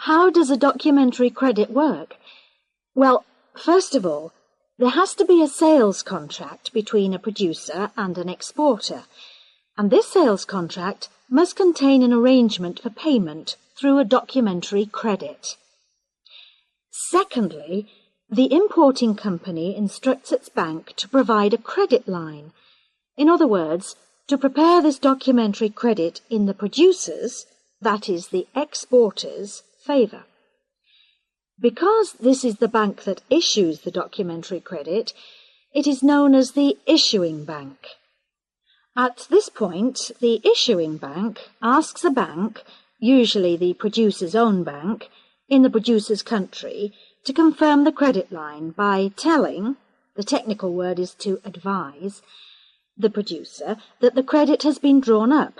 how does a documentary credit work? Well, first of all, there has to be a sales contract between a producer and an exporter, and this sales contract must contain an arrangement for payment through a documentary credit. Secondly, the importing company instructs its bank to provide a credit line. In other words, to prepare this documentary credit in the producer's, that is the exporter's, favour. Because this is the bank that issues the documentary credit, it is known as the issuing bank. At this point, the issuing bank asks a bank, usually the producer's own bank, in the producer's country, to confirm the credit line by telling, the technical word is to advise, the producer that the credit has been drawn up.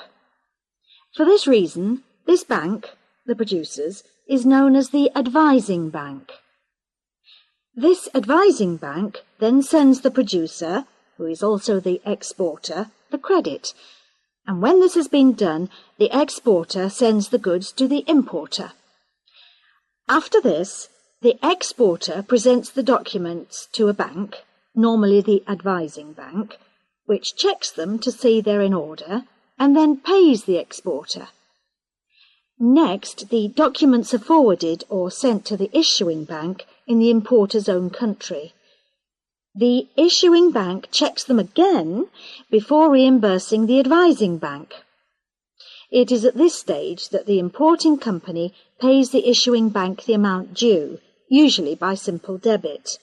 For this reason, this bank, the producer's, is known as the advising bank. This advising bank then sends the producer, who is also the exporter, the credit, and when this has been done, the exporter sends the goods to the importer. After this, the exporter presents the documents to a bank, normally the advising bank, which checks them to see they're in order, and then pays the exporter. Next, the documents are forwarded or sent to the issuing bank in the importer's own country. The issuing bank checks them again before reimbursing the advising bank. It is at this stage that the importing company pays the issuing bank the amount due, usually by simple debit.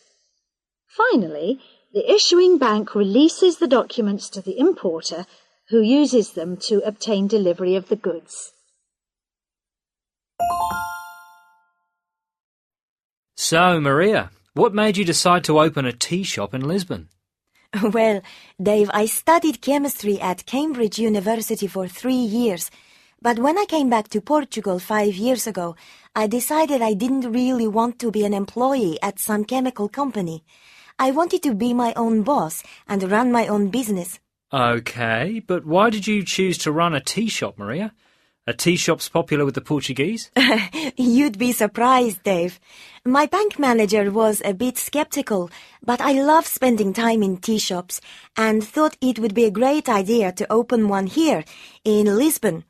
Finally, the issuing bank releases the documents to the importer, who uses them to obtain delivery of the goods. So, Maria, what made you decide to open a tea shop in Lisbon? Well, Dave, I studied chemistry at Cambridge University for 3 years, but when I came back to Portugal 5 years ago, I decided I didn't really want to be an employee at some chemical company. I wanted to be my own boss and run my own business. Okay, but why did you choose to run a tea shop, Maria? A tea shop's popular with the Portuguese? You'd be surprised, Dave. My bank manager was a bit skeptical, but I love spending time in tea shops and thought it would be a great idea to open one here in Lisbon.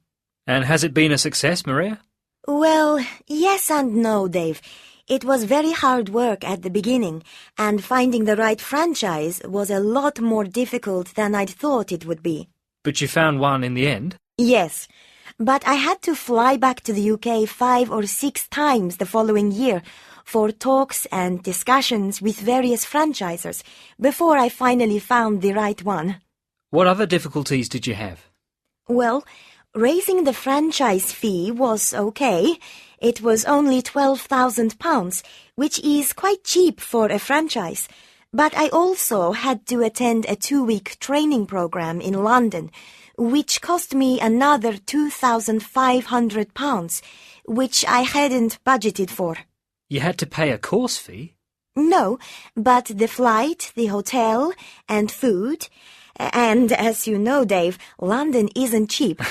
And has it been a success, Maria? Well, yes and no, Dave. It was very hard work at the beginning, and finding the right franchise was a lot more difficult than I'd thought it would be. But you found one in the end? Yes. But I had to fly back to the UK 5 or 6 times the following year for talks and discussions with various franchisors before I finally found the right one. What other difficulties did you have? Well, raising the franchise fee was okay. It was only £12,000, which is quite cheap for a franchise. But I also had to attend a 2-week training program in London, which cost me another £2,500, which I hadn't budgeted for. You had to pay a course fee? No, but the flight, the hotel, and food. And as you know, Dave, London isn't cheap.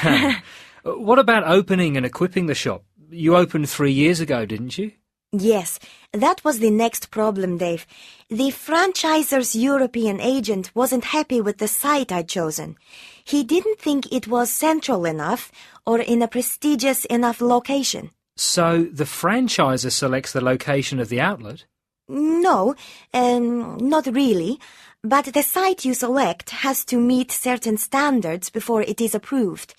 What about opening and equipping the shop? You opened 3 years ago, didn't you? Yes, that was the next problem, Dave. The franchisor's European agent wasn't happy with the site I'd chosen. He didn't think it was central enough or in a prestigious enough location. So the franchisor selects the location of the outlet? No, not really. But the site you select has to meet certain standards before it is approved.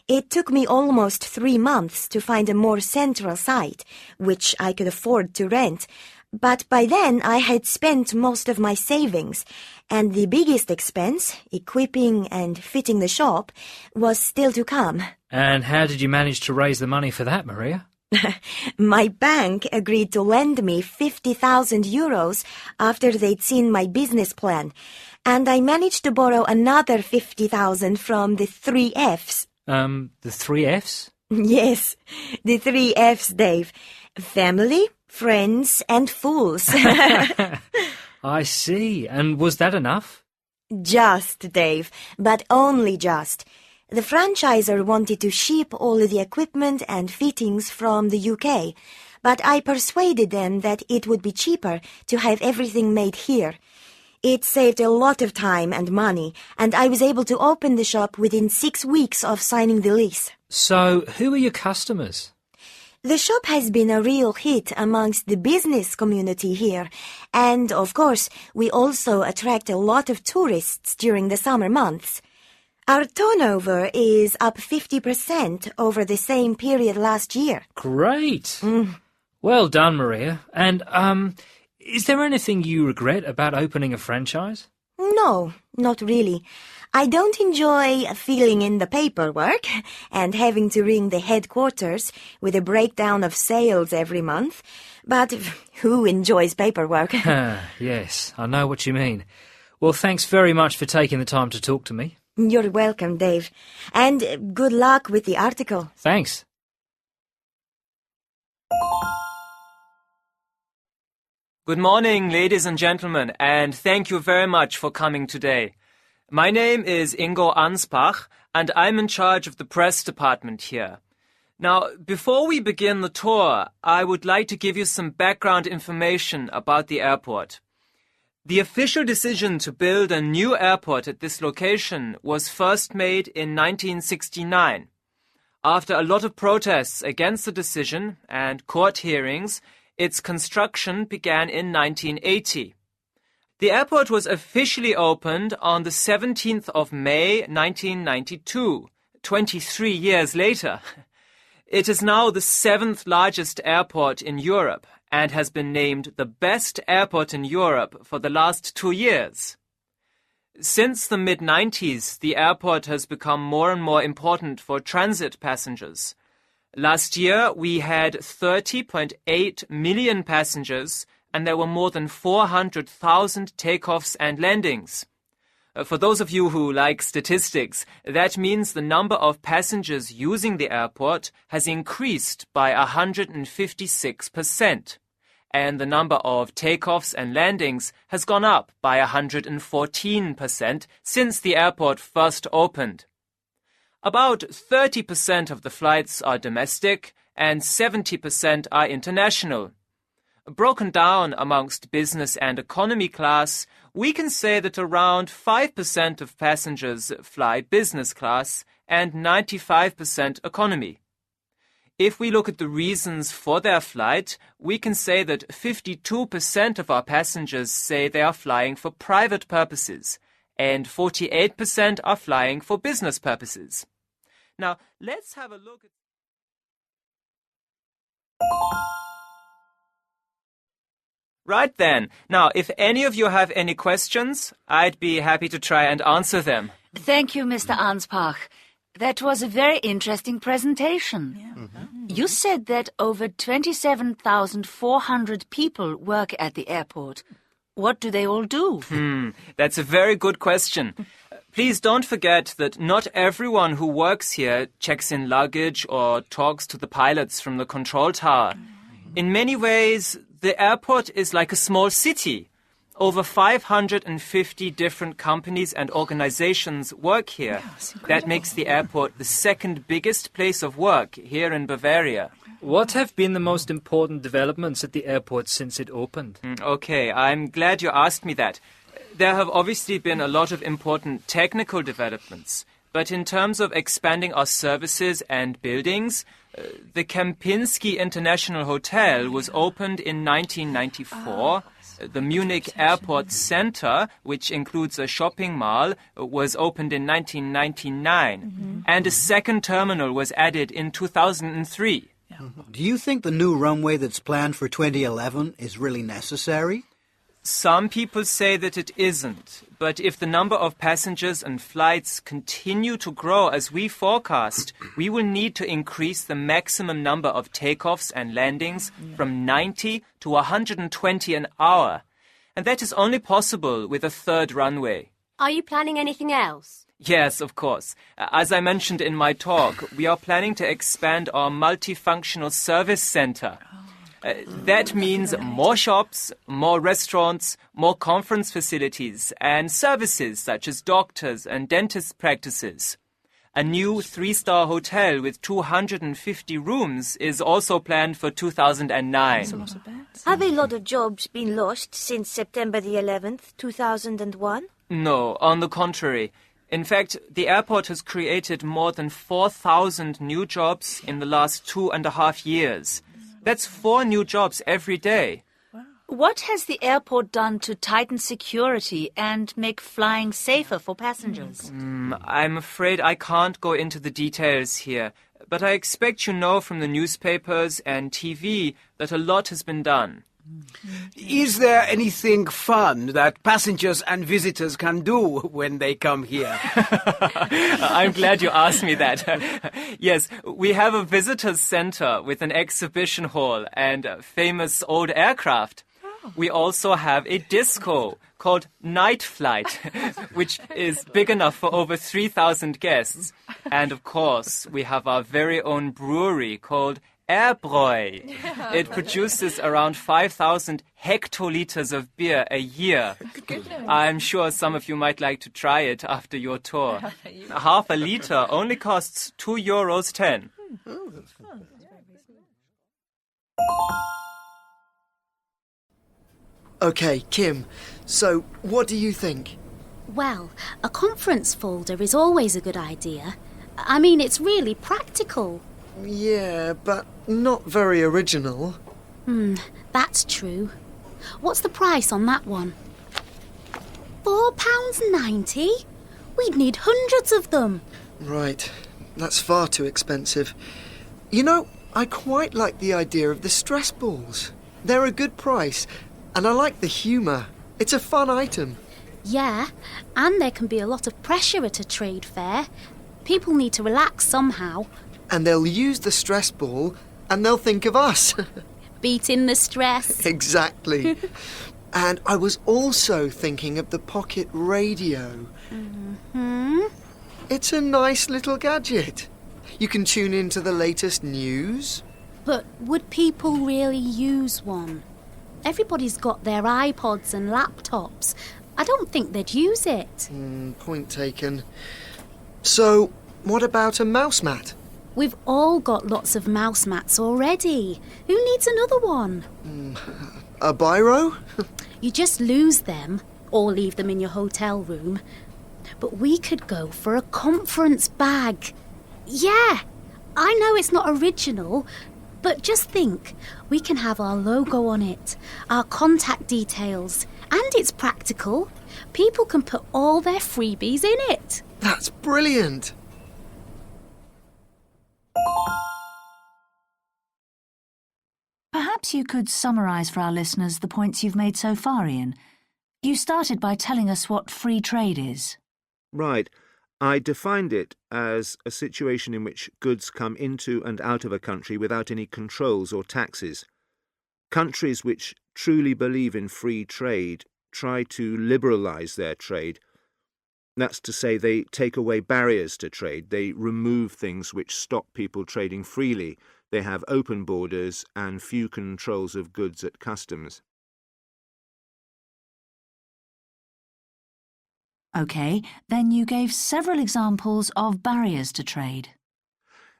It took me almost 3 months to find a more central site, which I could afford to rent. But by then I had spent most of my savings, and the biggest expense, equipping and fitting the shop, was still to come. And how did you manage to raise the money for that, Maria? My bank agreed to lend me €50,000 after they'd seen my business plan, and I managed to borrow another €50,000 from the 3 Fs. The 3 Fs? Yes, the 3 Fs, Dave. Family, friends, and fools. I see. And was that enough? Just, Dave, but only just. The franchisor wanted to ship all the equipment and fittings from the UK, but I persuaded them that it would be cheaper to have everything made here. It saved a lot of time and money, and I was able to open the shop within 6 weeks of signing the lease. So, who are your customers? The shop has been a real hit amongst the business community here, and of course, we also attract a lot of tourists during the summer months. Our turnover is up 50% over the same period last year. Great! Well done, Maria. And, is there anything you regret about opening a franchise? No, not really. I don't enjoy filling in the paperwork and having to ring the headquarters with a breakdown of sales every month. But who enjoys paperwork? Yes, I know what you mean. Well, thanks very much for taking the time to talk to me. You're welcome, Dave. And good luck with the article. Thanks. Good morning, ladies and gentlemen, and thank you very much for coming today. My name is Ingo Anspach, and I'm in charge of the press department here. Now, before we begin the tour, I would like to give you some background information about the airport. The official decision to build a new airport at this location was first made in 1969. After a lot of protests against the decision and court hearings, its construction began in 1980. The airport was officially opened on the 17th of May 1992, 23 years later. It is now the 7th largest airport in Europe and has been named the best airport in Europe for the last 2 years. Since the mid-90s, the airport has become more and more important for transit passengers. Last year, we had 30.8 million passengers, and there were more than 400,000 takeoffs and landings. For those of you who like statistics, that means the number of passengers using the airport has increased by 156%, and the number of takeoffs and landings has gone up by 114% since the airport first opened. About 30% of the flights are domestic and 70% are international. Broken down amongst business and economy class, we can say that around 5% of passengers fly business class and 95% economy. If we look at the reasons for their flight, we can say that 52% of our passengers say they are flying for private purposes, and 48% are flying for business purposes. Now, let's have a look at... Right then. Now, if any of you have any questions, I'd be happy to try and answer them. Thank you, Mr. Anspach. That was a very interesting presentation. You said that over 27,400 people work at the airport. What do they all do? That's a very good question. Please don't forget that not everyone who works here checks in luggage or talks to the pilots from the control tower. In many ways, the airport is like a small city. Over 550 different companies and organizations work here. That makes the airport the second biggest place of work here in Bavaria. What have been the most important developments at the airport since it opened? Okay, I'm glad you asked me that. There have obviously been a lot of important technical developments, but in terms of expanding our services and buildings, the Kempinski International Hotel was opened in 1994. The Munich Airport Center, which includes a shopping mall, was opened in 1999. And a second terminal was added in 2003. Do you think the new runway that's planned for 2011 is really necessary? Some people say that it isn't, but if the number of passengers and flights continue to grow as we forecast, we will need to increase the maximum number of takeoffs and landings from 90 to 120 an hour. And that is only possible with a third runway. Are you planning anything else? Yes, of course. As I mentioned in my talk, we are planning to expand our multifunctional service center. That means more shops, more restaurants, more conference facilities, and services such as doctors and dentist practices. A new 3-star hotel with 250 rooms is also planned for 2009. Have a lot of jobs been lost since September the 11th, 2001? No, on the contrary. In fact, the airport has created more than 4,000 new jobs in the last 2.5 years. That's 4 new jobs every day. What has the airport done to tighten security and make flying safer for passengers? I'm afraid I can't go into the details here, but I expect you know from the newspapers and TV that a lot has been done. Is there anything fun that passengers and visitors can do when they come here? I'm glad you asked me that. Yes, we have a visitors center with an exhibition hall and famous old aircraft. We also have a disco called Night Flight, which is big enough for over 3,000 guests. And of course, we have our very own brewery called Airbräu. It produces around 5,000 hectoliters of beer a year. I'm sure some of you might like to try it after your tour. Half a liter only costs €2.10. Okay, Kim, so what do you think? Well, a conference folder is always a good idea. I mean, it's really practical. Yeah, but not very original. That's true. What's the price on that one? £4.90? We'd need hundreds of them. Right, that's far too expensive. You know, I quite like the idea of the stress balls. They're a good price, and I like the humour. It's a fun item. Yeah, and there can be a lot of pressure at a trade fair. People need to relax somehow. And they'll use the stress ball, and they'll think of us. Beating the stress. Exactly. And I was also thinking of the pocket radio. It's a nice little gadget. You can tune into the latest news. But would people really use one? Everybody's got their iPods and laptops. I don't think they'd use it. Point taken. So, what about a mouse mat? We've all got lots of mouse mats already. Who needs another one? A biro? You just lose them or leave them in your hotel room. But we could go for a conference bag. Yeah, I know it's not original, but just think, we can have our logo on it, our contact details, and it's practical. People can put all their freebies in it. That's brilliant. Perhaps you could summarise for our listeners the points you've made so far, Ian. You started by telling us what free trade is. Right. I defined it as a situation in which goods come into and out of a country without any controls or taxes. Countries which truly believe in free trade try to liberalise their trade. That's to say, they take away barriers to trade. They remove things which stop people trading freely. They have open borders and few controls of goods at customs. OK, then you gave several examples of barriers to trade.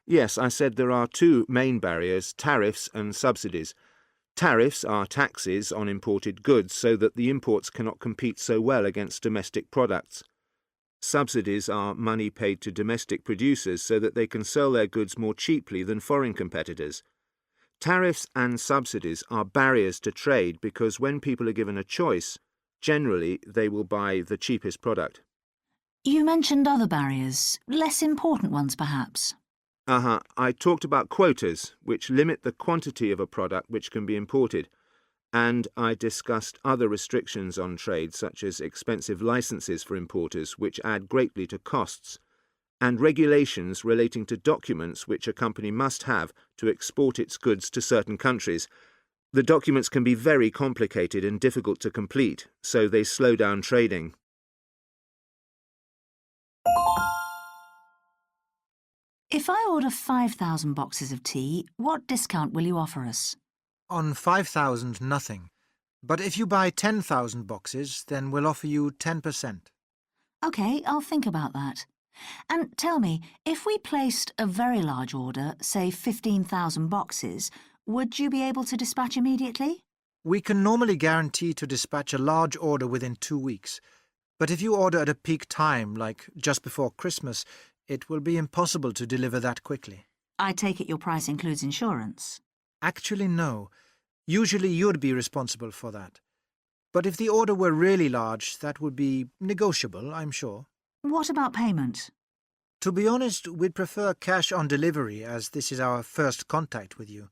Yes, I said there are 2 main barriers, tariffs and subsidies. Tariffs are taxes on imported goods so that the imports cannot compete so well against domestic products. Subsidies are money paid to domestic producers so that they can sell their goods more cheaply than foreign competitors. Tariffs and subsidies are barriers to trade because when people are given a choice, generally they will buy the cheapest product. You mentioned other barriers, less important ones perhaps. I talked about quotas, which limit the quantity of a product which can be imported. And I discussed other restrictions on trade, such as expensive licenses for importers, which add greatly to costs, and regulations relating to documents which a company must have to export its goods to certain countries. The documents can be very complicated and difficult to complete, so they slow down trading. If I order 5,000 boxes of tea, what discount will you offer us? On 5,000, nothing. But if you buy 10,000 boxes, then we'll offer you 10%. OK, I'll think about that. And tell me, if we placed a very large order, say 15,000 boxes, would you be able to dispatch immediately? We can normally guarantee to dispatch a large order within 2 weeks. But if you order at a peak time, like just before Christmas, it will be impossible to deliver that quickly. I take it your price includes insurance. Actually, no. Usually you'd be responsible for that. But if the order were really large, that would be negotiable, I'm sure. What about payment? To be honest, we'd prefer cash on delivery, as this is our first contact with you.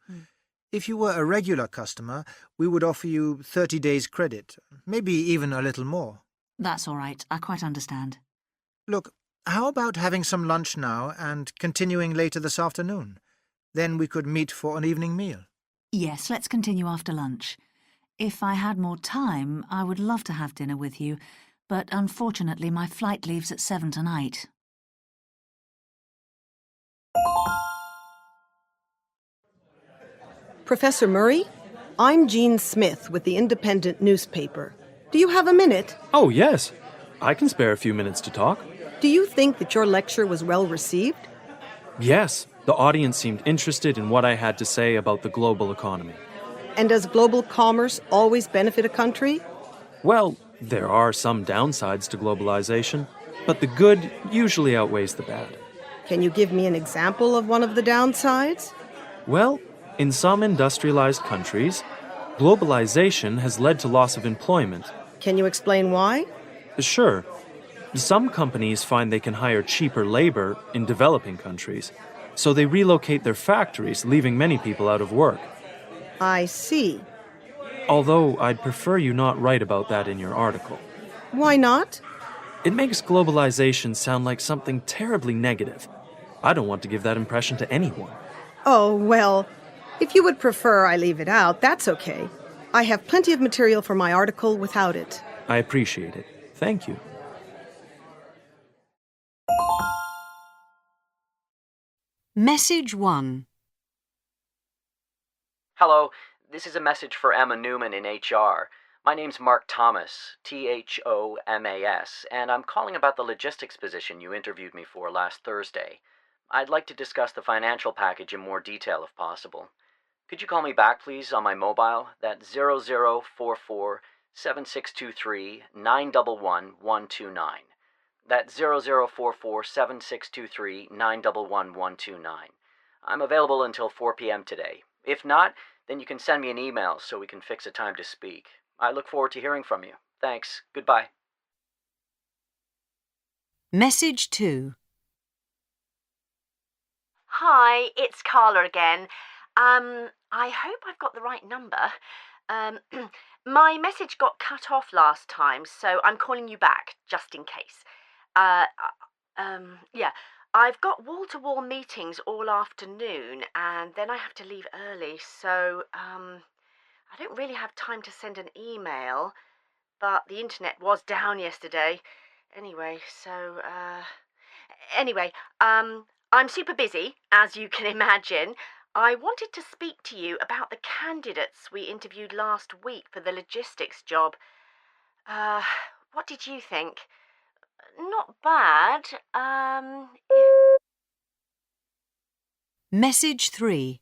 If you were a regular customer, we would offer you 30 days credit, maybe even a little more. That's all right. I quite understand. Look, how about having some lunch now and continuing later this afternoon? Then we could meet for an evening meal. Yes, let's continue after lunch. If I had more time, I would love to have dinner with you, but unfortunately my flight leaves at 7 tonight. Professor Murray, I'm Jean Smith with the Independent newspaper. Do you have a minute? Oh, yes. I can spare a few minutes to talk. Do you think that your lecture was well received? Yes, the audience seemed interested in what I had to say about the global economy. And does global commerce always benefit a country? Well, there are some downsides to globalization, but the good usually outweighs the bad. Can you give me an example of one of the downsides? Well, in some industrialized countries, globalization has led to loss of employment. Can you explain why? Sure. Some companies find they can hire cheaper labor in developing countries, so they relocate their factories, leaving many people out of work. I see. Although I'd prefer you not write about that in your article. Why not? It makes globalization sound like something terribly negative. I don't want to give that impression to anyone. Oh, well, if you would prefer I leave it out, that's okay. I have plenty of material for my article without it. I appreciate it. Thank you. Message 1. Hello, this is a message for Emma Newman in HR. My name's Mark Thomas, Thomas, and I'm calling about the logistics position you interviewed me for last Thursday. I'd like to discuss the financial package in more detail if possible. Could you call me back, please, on my mobile? That's 0044-7623-911-129. That's 0044-7623-911-129. I'm available until 4 p.m. today. If not, then you can send me an email so we can fix a time to speak. I look forward to hearing from you. Thanks. Goodbye. Message 2. Hi, it's Carla again. I hope I've got the right number. My message got cut off last time, so I'm calling you back, just in case. Yeah, I've got wall-to-wall meetings all afternoon, and then I have to leave early, so, I don't really have time to send an email, but the internet was down yesterday. Anyway, so, I'm super busy, as you can imagine. I wanted to speak to you about the candidates we interviewed last week for the logistics job. What did you think? Not bad. Message 3.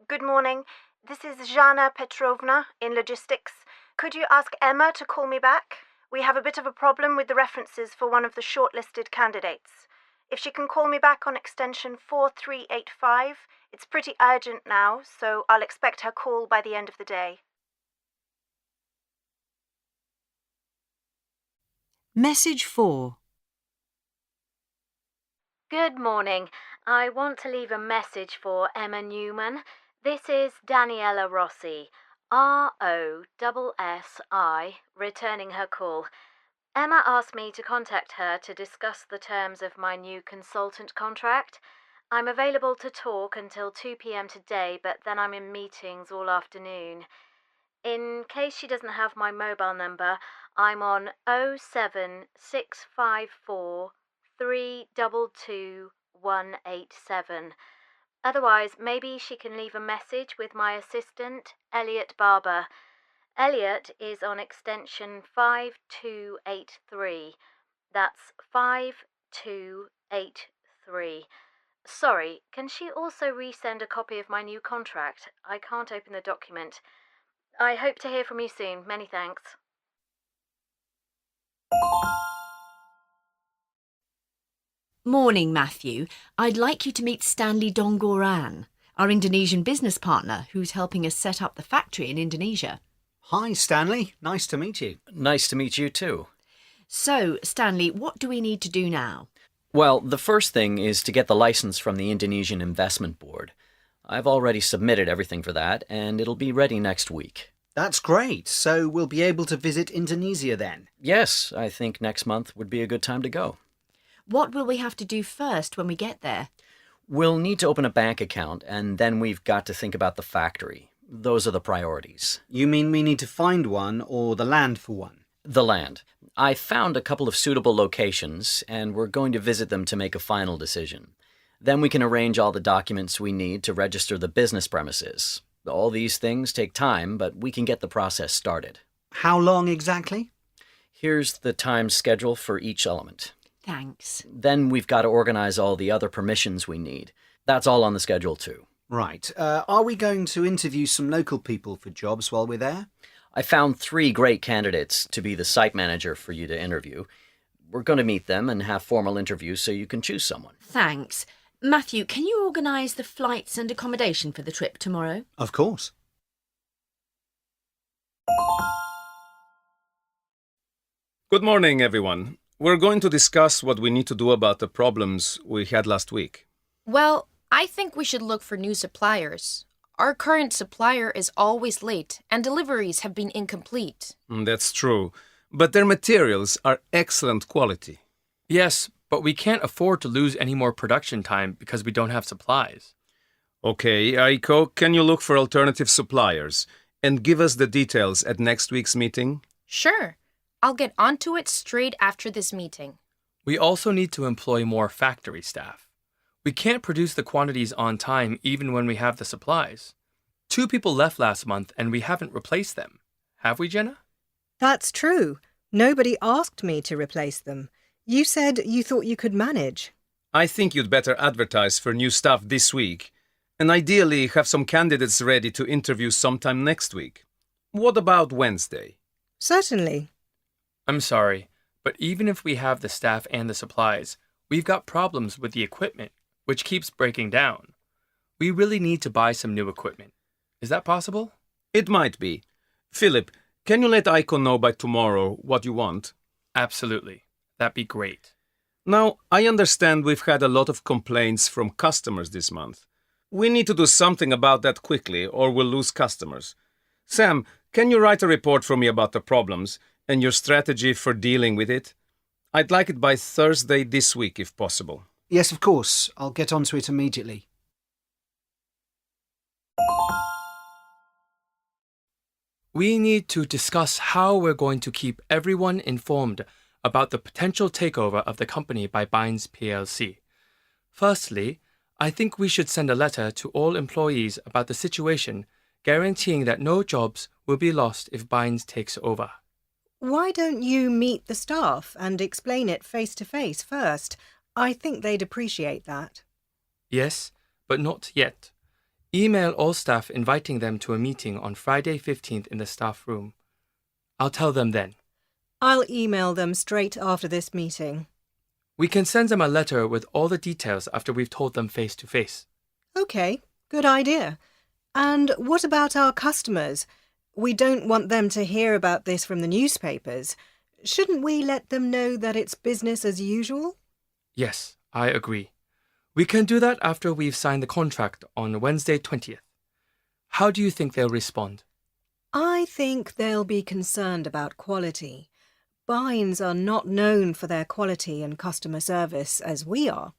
Good morning. This is Zhana Petrovna in logistics. Could you ask Emma to call me back? We have a bit of a problem with the references for one of the shortlisted candidates. If she can call me back on extension 4385, it's pretty urgent now, so I'll expect her call by the end of the day. Message 4. Good morning. I want to leave a message for Emma Newman. This is Daniela Rossi, ROSSI, returning her call. Emma asked me to contact her to discuss the terms of my new consultant contract. I'm available to talk until 2 p.m. today, but then I'm in meetings all afternoon. In case she doesn't have my mobile number, I'm on 07654 322 187. Otherwise, maybe she can leave a message with my assistant, Elliot Barber. Elliot is on extension 5283. That's 5283. Sorry, can she also resend a copy of my new contract? I can't open the document. I hope to hear from you soon. Many thanks. Morning, Matthew. I'd like you to meet Stanley Donggoran, our Indonesian business partner who's helping us set up the factory in Indonesia. Hi, Stanley. Nice to meet you. Nice to meet you too. So, Stanley, what do we need to do now? Well, the first thing is to get the license from the Indonesian Investment Board. I've already submitted everything for that, and it'll be ready next week. That's great. So we'll be able to visit Indonesia then? Yes, I think next month would be a good time to go. What will we have to do first when we get there? We'll need to open a bank account, and then we've got to think about the factory. Those are the priorities. You mean we need to find one or the land for one? The land. I found a couple of suitable locations, and we're going to visit them to make a final decision. Then we can arrange all the documents we need to register the business premises. All these things take time, but we can get the process started. How long exactly? Here's the time schedule for each element. Thanks. Then we've got to organize all the other permissions we need. That's all on the schedule too. Right. Are we going to interview some local people for jobs while we're there? I found 3 great candidates to be the site manager for you to interview. We're going to meet them and have formal interviews so you can choose someone. Thanks. Matthew, can you organise the flights and accommodation for the trip tomorrow? Of course. Good morning, everyone. We're going to discuss what we need to do about the problems we had last week. Well, I think we should look for new suppliers. Our current supplier is always late, and deliveries have been incomplete. That's true, but their materials are excellent quality. Yes, but we can't afford to lose any more production time because we don't have supplies. Okay, Aiko, can you look for alternative suppliers and give us the details at next week's meeting? Sure. I'll get onto it straight after this meeting. We also need to employ more factory staff. We can't produce the quantities on time even when we have the supplies. 2 people left last month and we haven't replaced them. Have we, Jenna? That's true. Nobody asked me to replace them. You said you thought you could manage. I think you'd better advertise for new staff this week, and ideally have some candidates ready to interview sometime next week. What about Wednesday? Certainly. I'm sorry, but even if we have the staff and the supplies, we've got problems with the equipment, which keeps breaking down. We really need to buy some new equipment. Is that possible? It might be. Philip, can you let Aiko know by tomorrow what you want? Absolutely. That'd be great. Now, I understand we've had a lot of complaints from customers this month. We need to do something about that quickly or we'll lose customers. Sam, can you write a report for me about the problems and your strategy for dealing with it? I'd like it by Thursday this week, if possible. Yes, of course. I'll get onto it immediately. We need to discuss how we're going to keep everyone informed about the potential takeover of the company by Bynes plc. Firstly, I think we should send a letter to all employees about the situation, guaranteeing that no jobs will be lost if Bynes takes over. Why don't you meet the staff and explain it face to face first? I think they'd appreciate that. Yes, but not yet. Email all staff inviting them to a meeting on Friday 15th in the staff room. I'll tell them then. I'll email them straight after this meeting. We can send them a letter with all the details after we've told them face to face. Okay, good idea. And what about our customers? We don't want them to hear about this from the newspapers. Shouldn't we let them know that it's business as usual? Yes, I agree. We can do that after we've signed the contract on Wednesday 20th. How do you think they'll respond? I think they'll be concerned about quality. Bynes are not known for their quality and customer service as we are.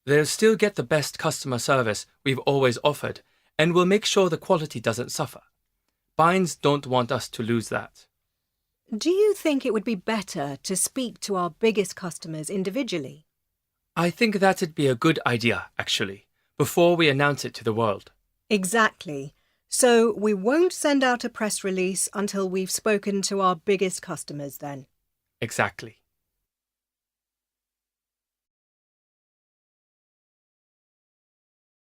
They'll still get the best customer service we've always offered, and we'll make sure the quality doesn't suffer. Bynes don't want us to lose that. Do you think it would be better to speak to our biggest customers individually? I think that'd be a good idea, actually, before we announce it to the world. Exactly. So we won't send out a press release until we've spoken to our biggest customers then. Exactly.